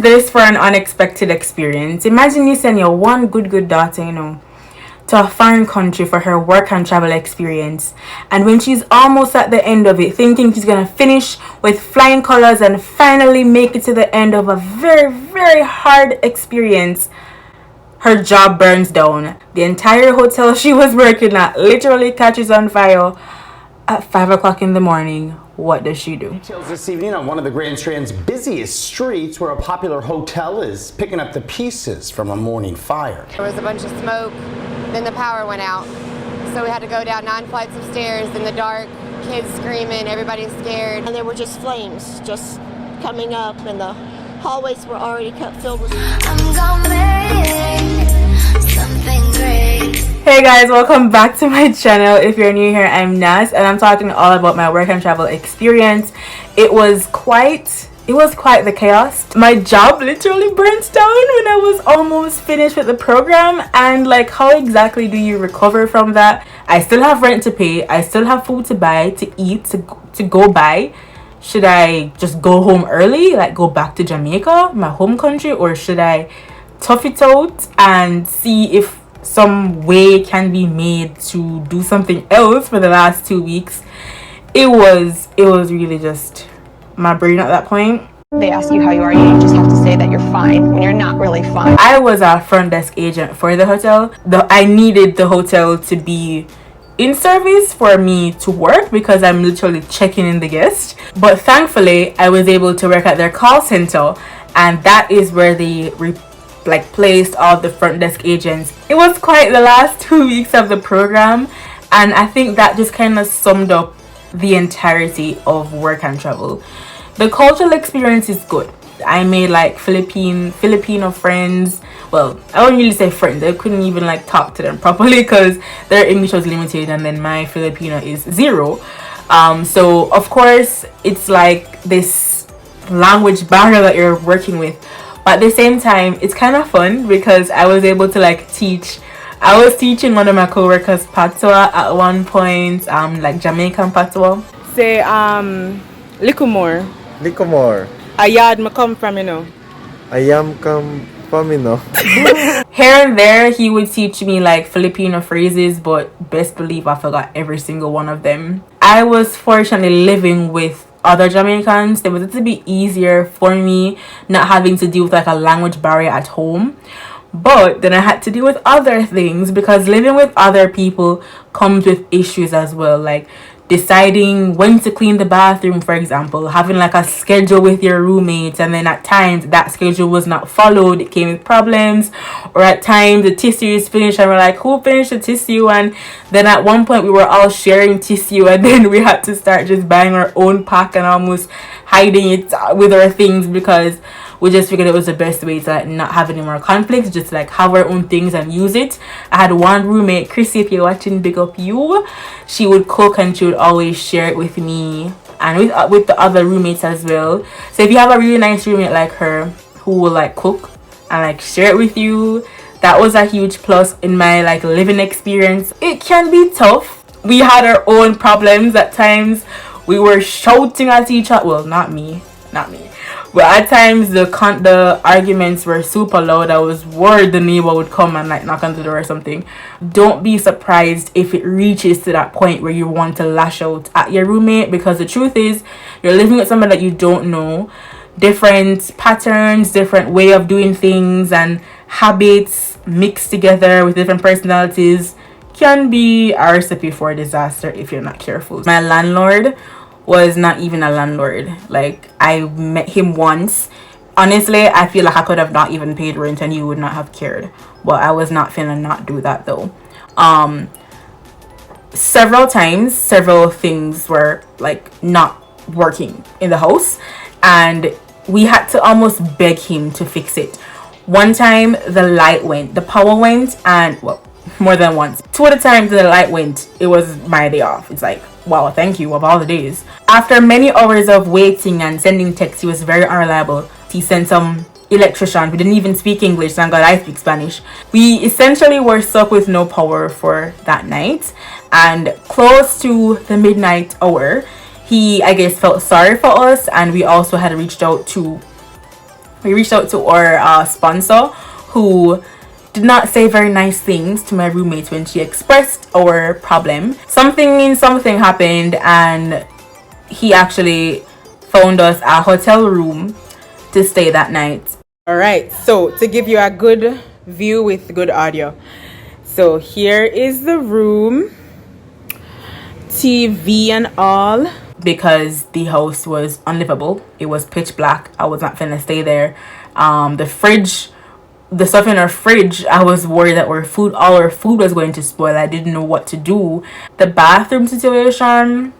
this for an unexpected experience? Imagine you send your one good daughter, you know, to a foreign country for her work and travel experience, and when she's almost at the end of it, thinking she's gonna finish with flying colors and finally make it to the end of a very hard experience, her job burns down. The entire hotel she was working at literally catches on fire at 5 o'clock in the morning. What does she do? Details this evening on one of the Grand Strand's busiest streets, where a popular hotel is picking up the pieces from a morning fire. There was a bunch of smoke, then the power went out. So we had to go down 9 flights of stairs in the dark, kids screaming, everybody's scared. And there were just flames just coming up, and the hallways were already filled with... I'm gonna make something great. Hey guys, welcome back to my channel. If you're new here, I'm Nas, and I'm talking all about my work and travel experience. It was quite the chaos. My job literally burnt down when I was almost finished with the program, and like, how exactly do you recover from that? I still have rent to pay, I still have food to buy, to eat, to go buy. Should I just go home early, like go back to Jamaica, my home country, or should I tough it out and see if some way can be made to do something else for the last 2 weeks? It was really just my brain at that point. They ask you how you are, you just have to say that you're fine when you're not really fine. I was a front desk agent for the hotel. I needed the hotel to be in service for me to work because I'm literally checking in the guest. But thankfully, I was able to work at their call center, and that is where they placed all the front desk agents. It was quite the last 2 weeks of the program, and I think that just kind of summed up the entirety of work and travel. The cultural experience is good. I made like Filipino friends. Well, I wouldn't really say friends, I couldn't even like talk to them properly because their English was limited, and then my Filipino is 0. So of course it's like this language barrier that you're working with. But at the same time, it's kind of fun because I was able to like teach. I was teaching one of my co-workers patois at one point, like Jamaican patois. Say, Likumor. Likumor. A yard me come from, you know. I am come from, you know. Here and there, he would teach me like Filipino phrases, but best believe I forgot every single one of them. I was fortunately living with other Jamaicans. It was a little bit easier for me not having to deal with like a language barrier at home, but then I had to deal with other things because living with other people comes with issues as well, like deciding when to clean the bathroom, for example, having like a schedule with your roommates, and then at times that schedule was not followed, it came with problems. Or at times the tissue is finished and we're like, who finished the tissue? And then at one point we were all sharing tissue, and then we had to start just buying our own pack and almost hiding it with our things because we just figured it was the best way to like not have any more conflicts, just like have our own things and use it. I had one roommate, Chrissy, if you're watching, big up you. She would cook and she would always share it with me and with the other roommates as well. So if you have a really nice roommate like her who will like cook and like share it with you, that was a huge plus in my like living experience. It can be tough. We had our own problems at times. We were shouting at each other. Well, not me. But at times the arguments were super loud. I was worried the neighbor would come and like knock on the door or something. Don't be surprised if it reaches to that point where you want to lash out at your roommate, because the truth is you're living with someone that you don't know. Different patterns, different way of doing things, and habits mixed together with different personalities can be a recipe for disaster if you're not careful. My landlord was not even a landlord. Like, I met him once. Honestly, I feel like I could have not even paid rent and you would not have cared, but I was not finna not do that though. Several times several things were like not working in the house, and we had to almost beg him to fix it. One time the power went, and well, more than once. 2 of the times the light went, it was my day off. It's like, wow, thank you, of all the days. After many hours of waiting and sending texts, he was very unreliable. He sent some electrician who didn't even speak English, thank God I speak Spanish. We essentially were stuck with no power for that night, and close to the midnight hour, he, I guess, felt sorry for us, and we also had reached out to we reached out to our sponsor, who did not say very nice things to my roommate when she expressed our problem. Something happened, and he actually found us a hotel room to stay that night. All right, so to give you a good view with good audio, so here is the room, TV and all. Because the house was unlivable, it was pitch black. I was not finna stay there. The stuff in our fridge, I was worried that all our food was going to spoil. I didn't know what to do. The bathroom situation,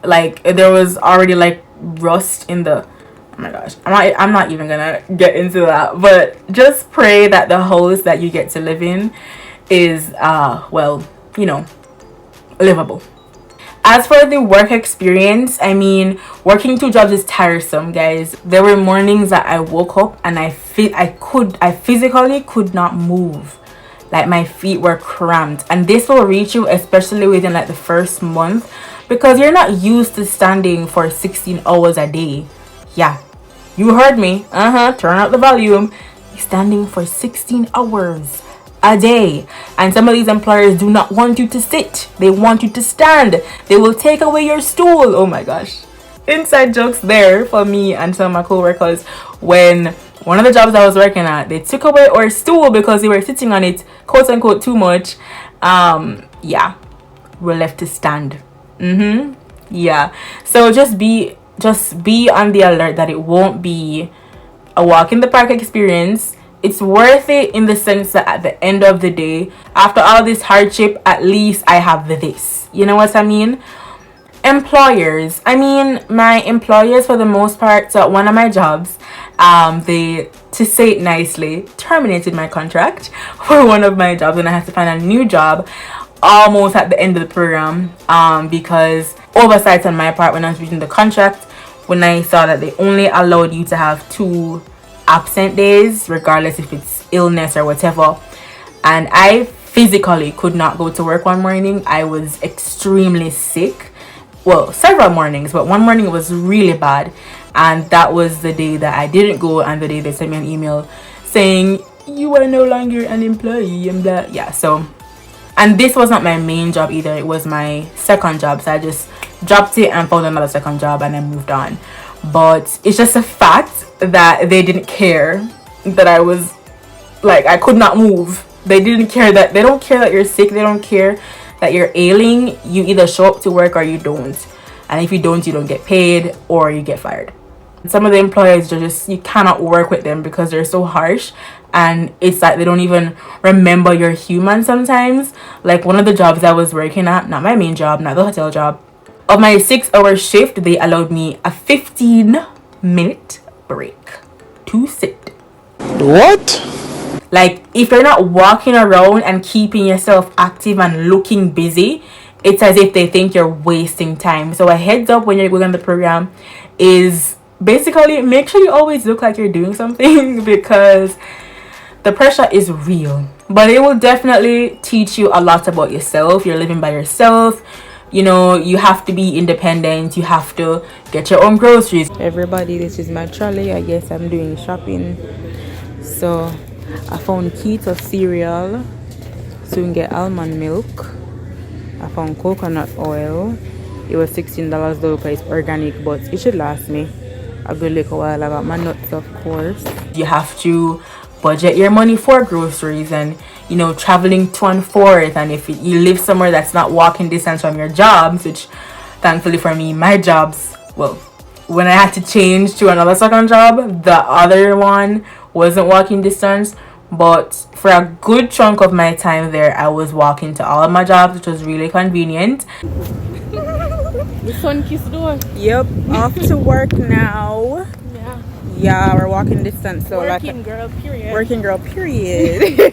like, there was already like rust in the, oh my gosh, I'm not even gonna get into that. But just pray that the house that you get to live in is well, you know, livable. As for the work experience, I mean, working 2 jobs is tiresome, guys. There were mornings that I woke up and I physically could not move. Like, my feet were cramped. And this will reach you especially within like the first month, because you're not used to standing for 16 hours a day. Yeah, you heard me. Turn up the volume. You're standing for 16 hours a day, and some of these employers do not want you to sit. They want you to stand. They will take away your stool. Oh my gosh, inside jokes there for me and some of my co-workers. When one of the jobs I was working at, they took away our stool because they were sitting on it, quote unquote, too much. Yeah, we're left to stand. Yeah, so just be on the alert that it won't be a walk in the park experience. It's worth it in the sense that at the end of the day, after all this hardship, at least I have this. You know what I mean? Employers. I mean, my employers, for the most part, so at one of my jobs, they, to say it nicely, terminated my contract for one of my jobs, and I had to find a new job almost at the end of the program, because oversight on my part when I was reading the contract, when I saw that they only allowed you to have 2 absent days, regardless if it's illness or whatever, and I physically could not go to work one morning. I was extremely sick, well, several mornings, but one morning it was really bad, and that was the day that I didn't go, and the day they sent me an email saying you are no longer an employee and blah. Yeah, so, and this was not my main job either, it was my second job, so I just dropped it and found another second job and then moved on. But it's just a fact that they didn't care that I was, like, I could not move. They don't care that you're sick. They don't care that you're ailing. You either show up to work or you don't, and if you don't get paid or you get fired. Some of the employers are just, you cannot work with them because they're so harsh, and it's like they don't even remember you're human sometimes. Like, one of the jobs I was working at, not my main job, not the hotel job, of my 6-hour shift, they allowed me a 15-minute break to sit. What? Like, if you're not walking around and keeping yourself active and looking busy, it's as if they think you're wasting time. So a heads up when you're going on the program is basically make sure you always look like you're doing something, because the pressure is real. But it will definitely teach you a lot about yourself. You're living by yourself. You know, you have to be independent. You have to get your own groceries. Everybody, this is my trolley. I guess I'm doing shopping. So I found keto cereal. Soon get almond milk. I found coconut oil. It was $16 though because it's organic, but it should last me a good little while. I got my nuts, of course. You have to budget your money for groceries, and you know, traveling to and forth, and if you live somewhere that's not walking distance from your jobs, which thankfully for me, my jobs, well, when I had to change to another second job, the other one wasn't walking distance, but for a good chunk of my time there, I was walking to all of my jobs, which was really convenient. The sun kissed door. Yep, off to work now. Yeah, we're walking distance, so working girl period.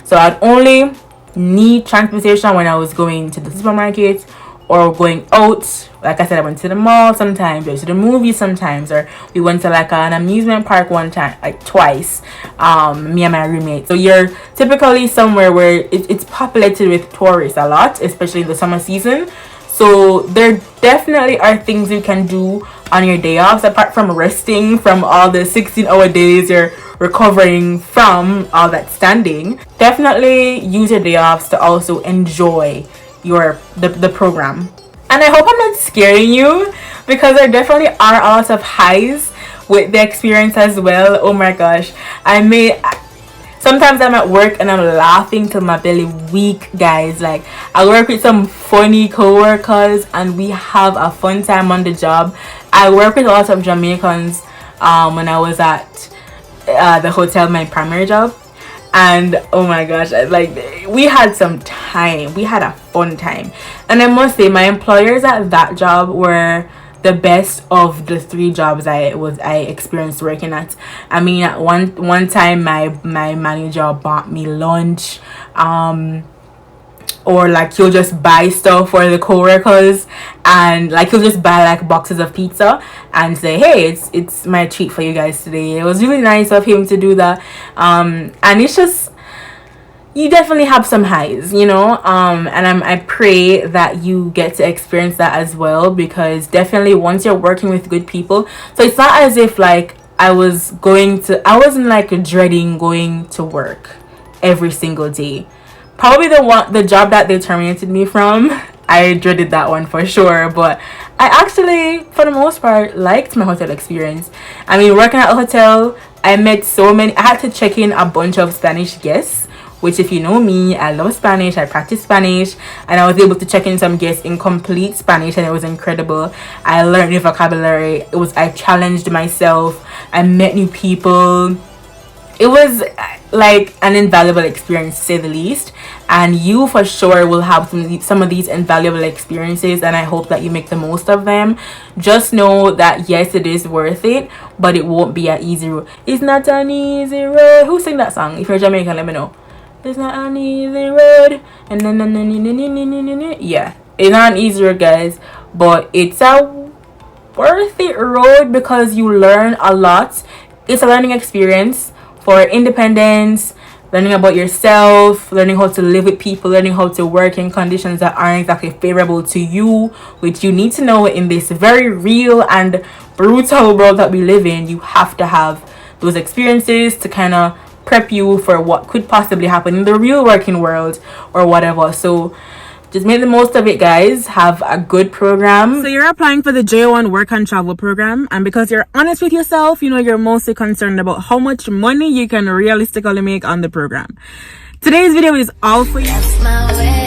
So I'd only need transportation when I was going to the supermarket or going out. Like I said, I went to the mall sometimes, or to the movies sometimes, or we went to like an amusement park one time, like twice, me and my roommate. So you're typically somewhere where it's populated with tourists a lot, especially in the summer season. So there definitely are things you can do, on your day offs, apart from resting from all the 16-hour days you're recovering from all that standing. Definitely use your day offs to also enjoy the program. And I hope I'm not scaring you, because there definitely are a lot of highs with the experience as well. Oh my gosh, sometimes I'm at work and I'm laughing till my belly weak, guys. Like, I work with some funny co-workers and we have a fun time on the job. I work with a lot of Jamaicans when I was at the hotel, my primary job, and oh my gosh, like, we had some time. We had a fun time, and I must say my employers at that job were the best of the 3 jobs I experienced working at. I mean, at one time my manager bought me lunch, or like he'll just buy stuff for the co-workers, and like he'll just buy like boxes of pizza and say, hey, it's my treat for you guys today. It was really nice of him to do that. And it's just, you definitely have some highs, you know, and I pray that you get to experience that as well, because definitely once you're working with good people, so it's not as if like I wasn't like dreading going to work every single day. Probably the job that they terminated me from, I dreaded that one for sure, but I actually, for the most part, liked my hotel experience. I mean, working at a hotel, I met I had to check in a bunch of Spanish guests, which, if you know me, I love Spanish, I practice Spanish, and I was able to check in some guests in complete Spanish, and it was incredible. I learned new vocabulary. I challenged myself. I met new people. It was like an invaluable experience, to say the least, and you for sure will have some of these invaluable experiences, and I hope that you make the most of them. Just know that yes, it is worth it, but it won't be an easy road. It's not an easy road. Who sang that song? If you're Jamaican, let me know. It's not an easy road. And then yeah, it's not an easy road, guys, but it's a worth it road because you learn a lot. It's a learning experience for independence, learning about yourself, learning how to live with people, learning how to work in conditions that aren't exactly favorable to you, which you need to know in this very real and brutal world that we live in. You have to have those experiences to kind of prep you for what could possibly happen in the real working world or whatever. So just make the most of it, guys. Have a good program. So you're applying for the J1 Work and Travel program, and because you're honest with yourself, you know you're mostly concerned about how much money you can realistically make on the program. Today's video is all for you.